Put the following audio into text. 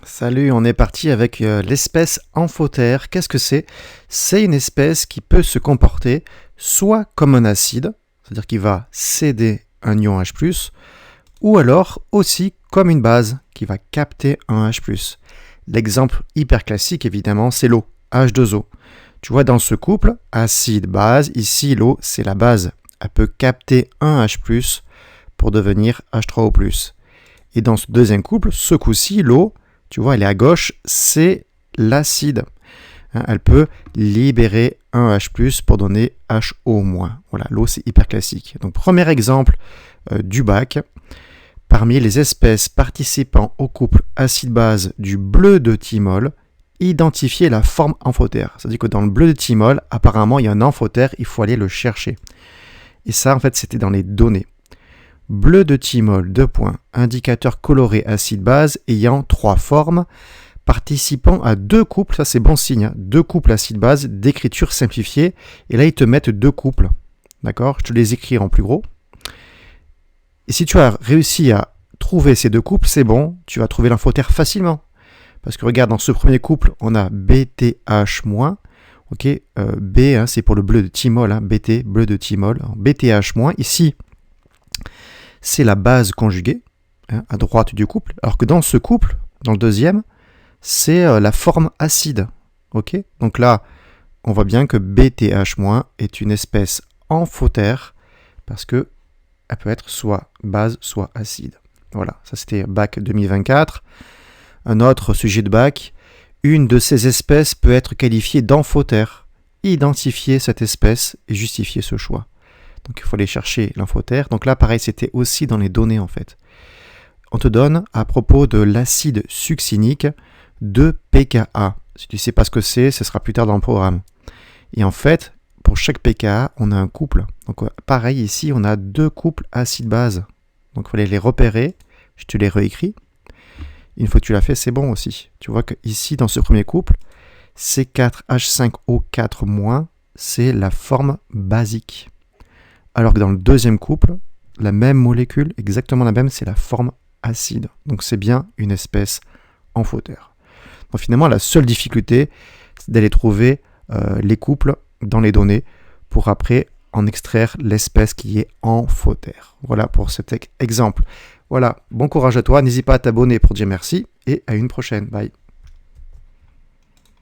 Salut, on est parti avec l'espèce amphotère. Qu'est-ce que c'est? C'est une espèce qui peut se comporter soit comme un acide, c'est-à-dire qu'il va céder un ion H+, ou alors aussi comme une base qui va capter un H+. L'exemple hyper classique, évidemment, c'est l'eau, H2O. Tu vois, dans ce couple, acide-base, ici l'eau, c'est la base. Elle peut capter un H+, pour devenir H3O+. Et dans ce deuxième couple, ce coup-ci, l'eau, tu vois, elle est à gauche, c'est l'acide. Elle peut libérer un H+, pour donner HO-. Voilà, l'eau, c'est hyper classique. Donc, premier exemple du bac. Parmi les espèces participant au couple acide-base du bleu de thymol, identifier la forme amphotère. C'est-à-dire que dans le bleu de thymol, apparemment, il y a un amphotère, il faut aller le chercher. Et ça, en fait, c'était dans les données. Bleu de thymol, indicateur coloré acide-base ayant 3 formes, participant à 2 couples, ça c'est bon signe, 2 couples acide-base d'écriture simplifiée, et là ils te mettent 2 couples, d'accord? Je te les écris en plus gros. Et si tu as réussi à trouver ces 2 couples, c'est bon, tu vas trouver l'amphotère facilement. Parce que regarde, dans ce premier couple, on a BTH-, ok, B, c'est pour le bleu de thymol, BT, bleu de thymol, BTH-, ici, c'est la base conjuguée, à droite du couple, alors que dans ce couple, dans le deuxième, c'est la forme acide. Okay, donc là, on voit bien que BTH- est une espèce amphotère, parce qu'elle peut être soit base, soit acide. Voilà, ça c'était bac 2024. Un autre sujet de bac, une de ces espèces peut être qualifiée d'amphotère. Identifier cette espèce et justifier ce choix. Donc il faut aller chercher l'amphotère. Donc là, pareil, c'était aussi dans les données en fait. On te donne, à propos de l'acide succinique, 2 pKa. Si tu ne sais pas ce que c'est, ce sera plus tard dans le programme. Et en fait, pour chaque pKa, on a un couple. Donc pareil, ici, on a 2 couples acide-base. Donc il faut aller les repérer. Je te les réécris. Une fois que tu l'as fait, c'est bon aussi. Tu vois qu'ici, dans ce premier couple, C4H5O4-, c'est la forme basique. Alors que dans le deuxième couple, la même molécule, exactement la même, c'est la forme acide. Donc c'est bien une espèce amphotère. Donc finalement, la seule difficulté, c'est d'aller trouver les couples dans les données pour après en extraire l'espèce qui est amphotère. Voilà pour cet exemple. Voilà, bon courage à toi, n'hésite pas à t'abonner pour dire merci et à une prochaine. Bye.